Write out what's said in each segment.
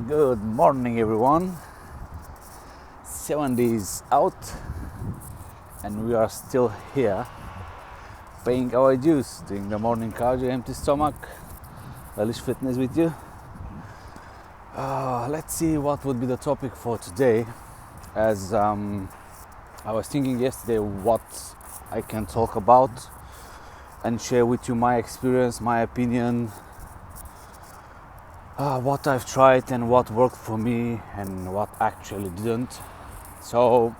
Good morning, everyone. 7 days out, and we are still here paying our dues, doing the morning cardio, empty stomach. AlishFitness with you. Let's see what would be the topic for today. As I was thinking yesterday what I can talk about and share with you my experience, my opinion, what I've tried and what worked for me and what actually didn't. So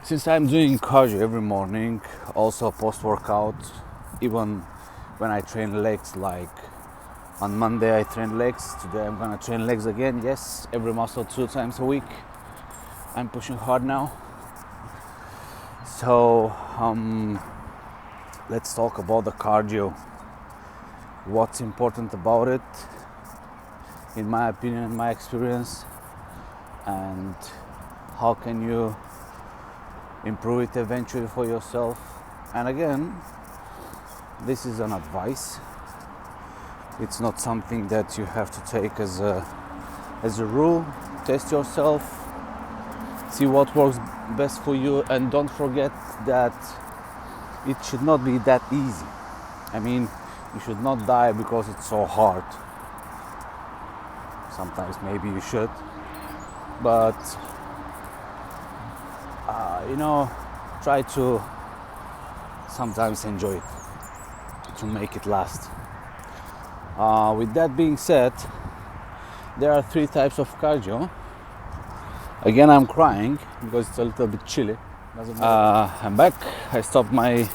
since I'm doing cardio every morning, also post-workout, even when I train legs, like on Monday I train legs, today I'm gonna train legs again. Yes, every muscle 2 times a week. I'm pushing hard now. So let's talk about the cardio. What's important about it, in my opinion, my experience, and how can you improve it eventually for yourself. And again, this is an advice. It's not something that you have to take as a rule. Test yourself, see what works best for you, and don't forget that it should not be that easy. I mean, you should not die because it's so hard. Sometimes maybe you should, but try to sometimes enjoy it, to make it last. With that being said, there are 3 types of cardio. Again, I'm crying because it's a little bit chilly. I'm back. I stopped my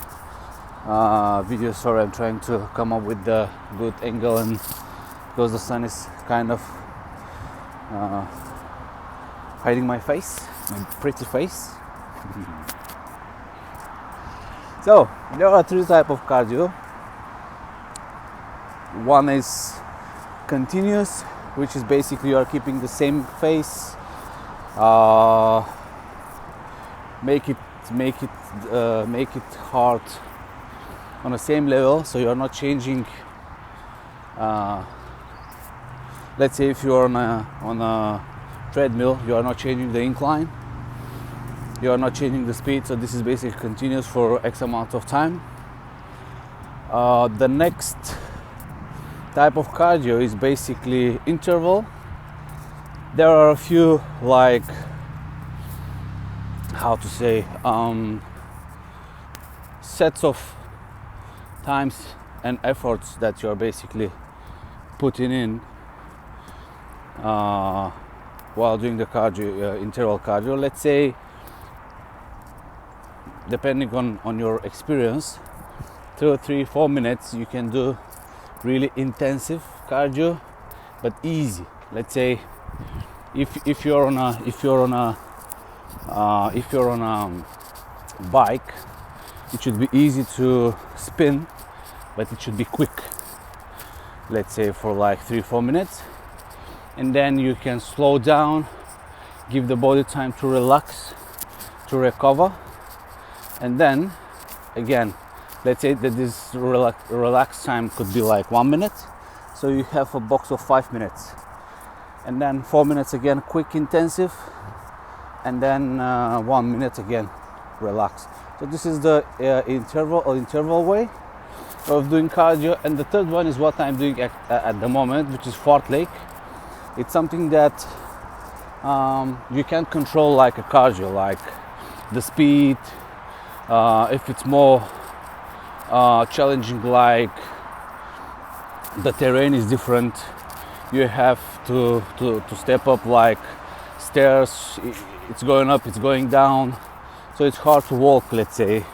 video. Sorry, I'm trying to come up with the good angle, and because the sun is kind of hiding my face, my pretty face. So there are 3 types of cardio. One is continuous, which is basically you are keeping the same pace, make it hard on the same level, so you are not changing. Let's say if you are on a treadmill, you are not changing the incline, you are not changing the speed, so this is basically continuous for X amount of time. The next type of cardio is basically interval. There are a few, like, how to say, sets of times and efforts that you're basically putting in while doing the cardio, interval cardio. Let's say, depending on your experience, 2, 3, 4 minutes you can do really intensive cardio, but easy. Let's say if you're on a bike, it should be easy to spin, but it should be quick. Let's say for like 3-4 minutes, and then you can slow down, give the body time to relax, to recover, and then again, let's say that this relaxed time could be like 1 minute, so you have a box of 5 minutes, and then 4 minutes again quick intensive, and then 1 minute again relax. So this is the interval way of doing cardio. And the third one is what I'm doing at the moment, which is fartlake. It's something that you can't control like a cardio, like the speed. If it's more challenging, like the terrain is different, you have to step up like stairs. It's going up, it's going down, so it's hard to walk. Let's say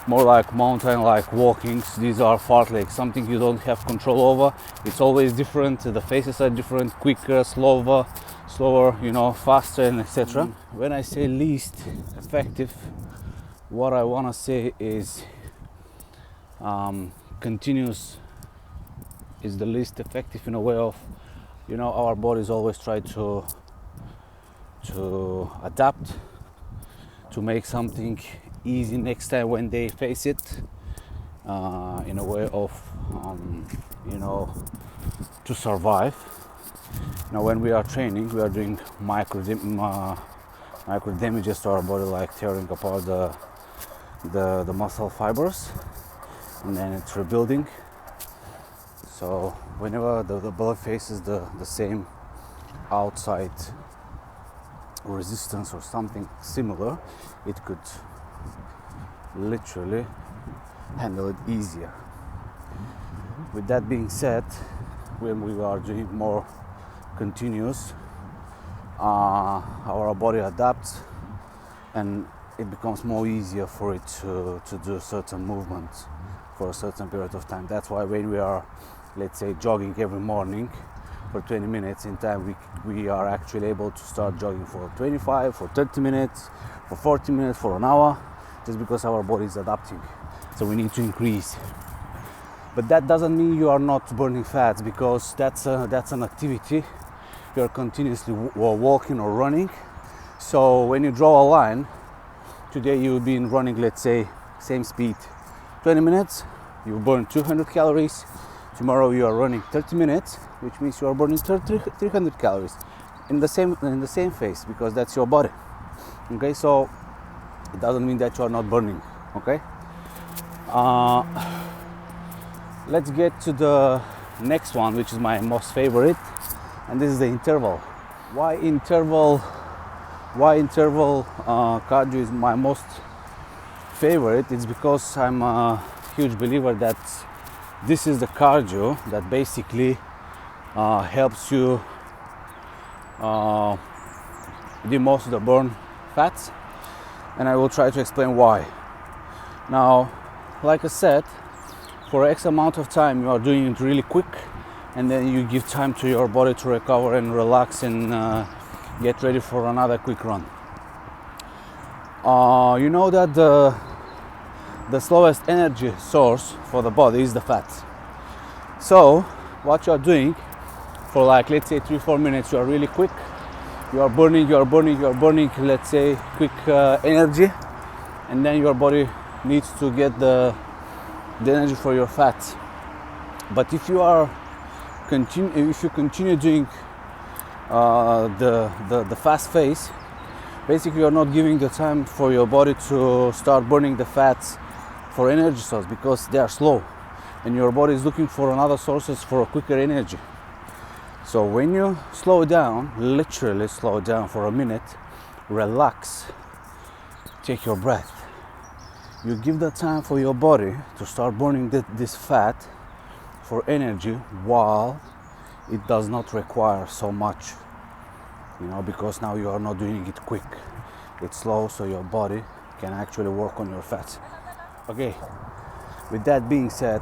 more like mountain like walkings. These are fartlek, something you don't have control over. It's always different, the phases are different, quicker, slower, faster, and etc. When I say least effective, what I want to say is continuous is the least effective, in a way of, our bodies always try to adapt, to make something easy next time when they face it, in a way of to survive. Now when we are training, we are doing micro damages to our body, like tearing apart the muscle fibers, and then it's rebuilding. So whenever the blood faces the same outside resistance or something similar, it could literally handle it easier. With that being said, when we are doing more continuous, our body adapts and it becomes more easier for it to do certain movements for a certain period of time. That's why when we are, let's say, jogging every morning for 20 minutes, in time we are actually able to start jogging for 25, for 30 minutes, for 40 minutes, for an hour, just because our body is adapting. So we need to increase. But that doesn't mean you are not burning fats, because that's an activity. You are continuously walking or running. So when you draw a line, today you've been running, let's say, same speed, 20 minutes, you burn 200 calories. Tomorrow you are running 30 minutes, which means you are burning 300 calories in the same phase, because that's your body. Okay, so it doesn't mean that you are not burning. Okay. Let's get to the next one, which is my most favorite, and this is the interval. Why interval cardio is my most favorite? It's because I'm a huge believer that this is the cardio that basically helps you do most of the burn fats, and I will try to explain why. Now, like I said, for X amount of time you are doing it really quick, and then you give time to your body to recover and relax and get ready for another quick run. You know that the slowest energy source for the body is the fat. So what you are doing for, like, let's say 3-4 minutes, you are really quick, you are burning, let's say, quick energy, and then your body needs to get the energy for your fats. But if you continue doing the fast phase, basically you're not giving the time for your body to start burning the fats for energy source, because they are slow and your body is looking for another sources for a quicker energy. So when you slow down, literally slow down for a minute, relax, take your breath, you give the time for your body to start burning this fat for energy, while it does not require so much, because now you are not doing it quick, it's slow, so your body can actually work on your fats. Okay, with that being said,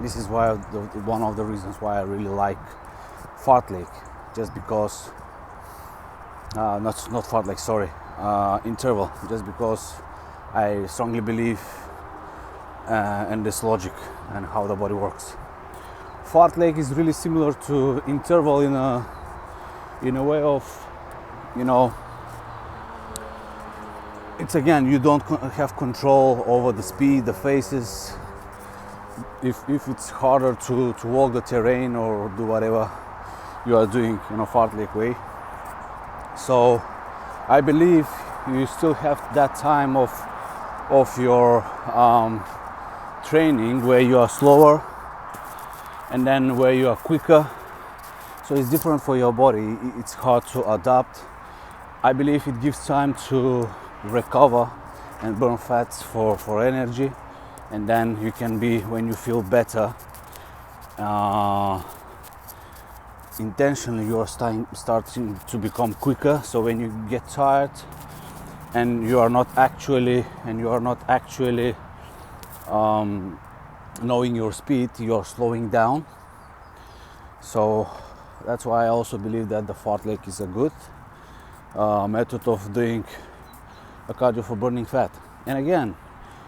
this is why one of the reasons why I really like fartlake, just because not fartlake, sorry, interval, just because I strongly believe in this logic and how the body works. Fartlake is really similar to interval in a way of, it's, again, you don't have control over the speed, the phases. If it's harder to walk the terrain or do whatever you are doing in a fartlek way. So I believe you still have that time of your training where you are slower and then where you are quicker. So it's different for your body. It's hard to adapt. I believe it gives time to recover and burn fats for energy, and then you can be, when you feel better, intentionally you are starting to become quicker. So when you get tired and you are not actually knowing your speed, you are slowing down. So that's why I also believe that the fartlek is a good method of doing a cardio for burning fat. And again,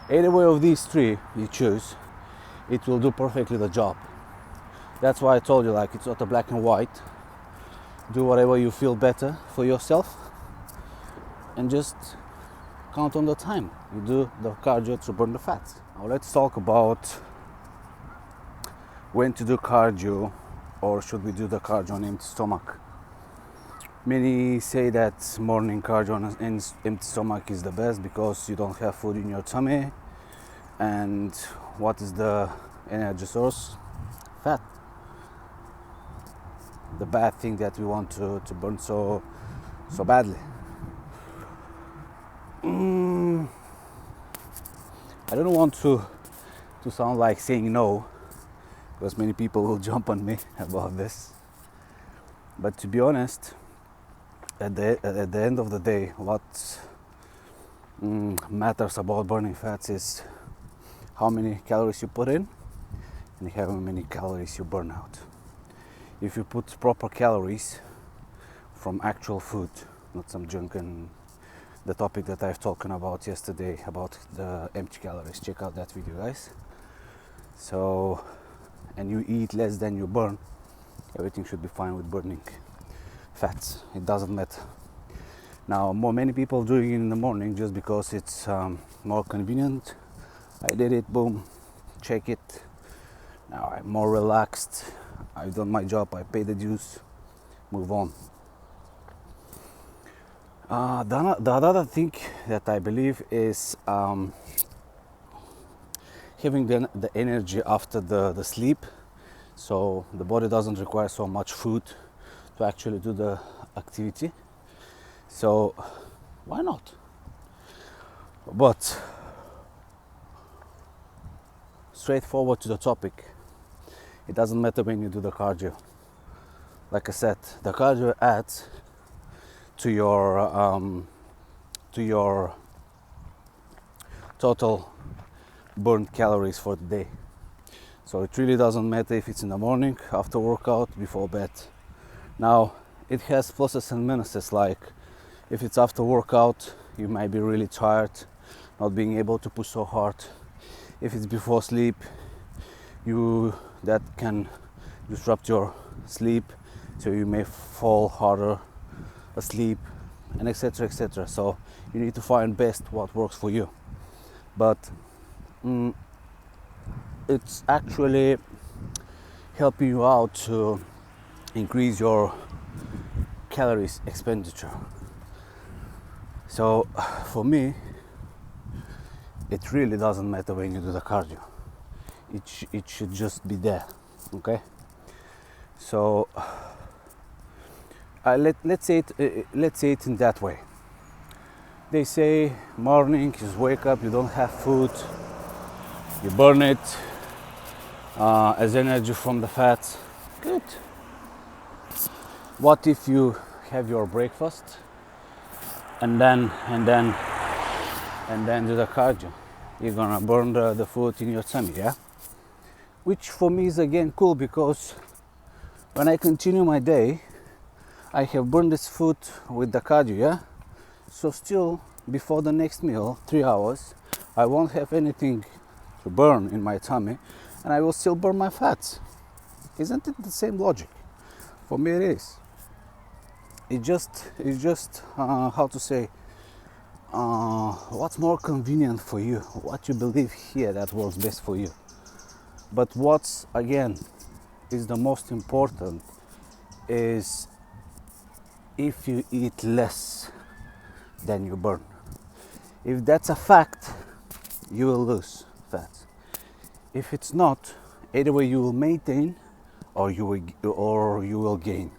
either way of these three you choose, it will do perfectly the job. That's why I told you, like, it's not a black and white. Do whatever you feel better for yourself, and just count on the time you do the cardio to burn the fats. Now let's talk about when to do cardio, or should we do the cardio on empty stomach? Many say that morning cardio on an empty stomach is the best because you don't have food in your tummy. And what is the energy source? Fat. The bad thing that we want to burn so badly. I don't want to sound like saying no, because many people will jump on me about this. But to be honest, at the end of the day, what matters about burning fats is how many calories you put in and how many calories you burn out. If you put proper calories from actual food, not some junk, and the topic that I've talked about yesterday about the empty calories, check out that video, guys. So, and you eat less than you burn, everything should be fine with burning fats. It doesn't matter. Now, many people doing it in the morning just because it's more convenient. I did it, boom, check it. Now I'm more relaxed. I've done my job, I pay the dues, move on. The other thing that I believe is having the energy after the sleep, so the body doesn't require so much food to actually do the activity. So why not? But straightforward to the topic, it doesn't matter when you do the cardio. Like I said, the cardio adds to your total burned calories for the day. So it really doesn't matter if it's in the morning, after workout, before bed. Now, it has pluses and minuses, like if it's after workout, you might be really tired, not being able to push so hard. If it's before sleep, that can disrupt your sleep, so you may fall harder asleep, and etc, etc. So you need to find best what works for you. But it's actually helping you out to increase your calories expenditure. So for me, it really doesn't matter when you do the cardio. It should just be there, okay? So let's say it in that way. They say morning, you wake up, you don't have food, you burn it as energy from the fats. Good. What if you have your breakfast and then do the cardio? You're gonna burn the food in your tummy, yeah? Which for me is again cool, because when I continue my day, I have burned this food with the cardio, yeah? So still, before the next meal, 3 hours, I won't have anything to burn in my tummy, and I will still burn my fats. Isn't it the same logic? For me it is. It's just how to say, what's more convenient for you, what you believe here that works best for you. But what's again is the most important is if you eat less than you burn. If that's a fact, you will lose fat. If it's not, either way you will maintain or you will gain.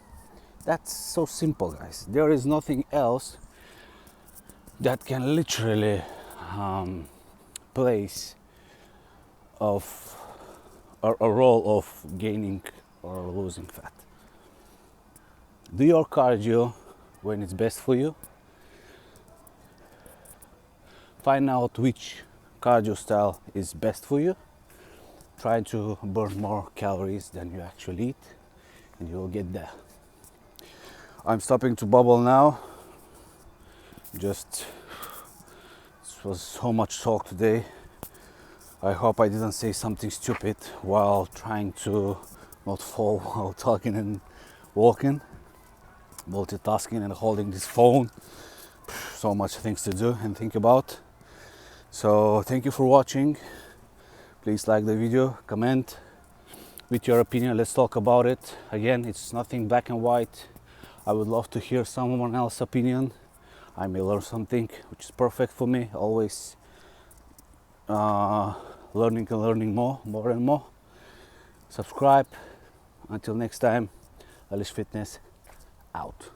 That's so simple, guys. There is nothing else that can literally place of a role of gaining or losing fat. Do your cardio when it's best for you. Find out which cardio style is best for you. Try to burn more calories than you actually eat, and you will get there. I'm stopping to bubble now. This was so much talk today. I hope I didn't say something stupid while trying to not fall while talking and walking, multitasking and holding this phone. So much things to do and think about. So thank you for watching. Please like the video, comment, with your opinion. Let's talk about it. Again, it's nothing black and white. I would love to hear someone else's opinion. I may learn something which is perfect for me. Always learning and learning more and more. Subscribe. Until next time, AlishFitness out.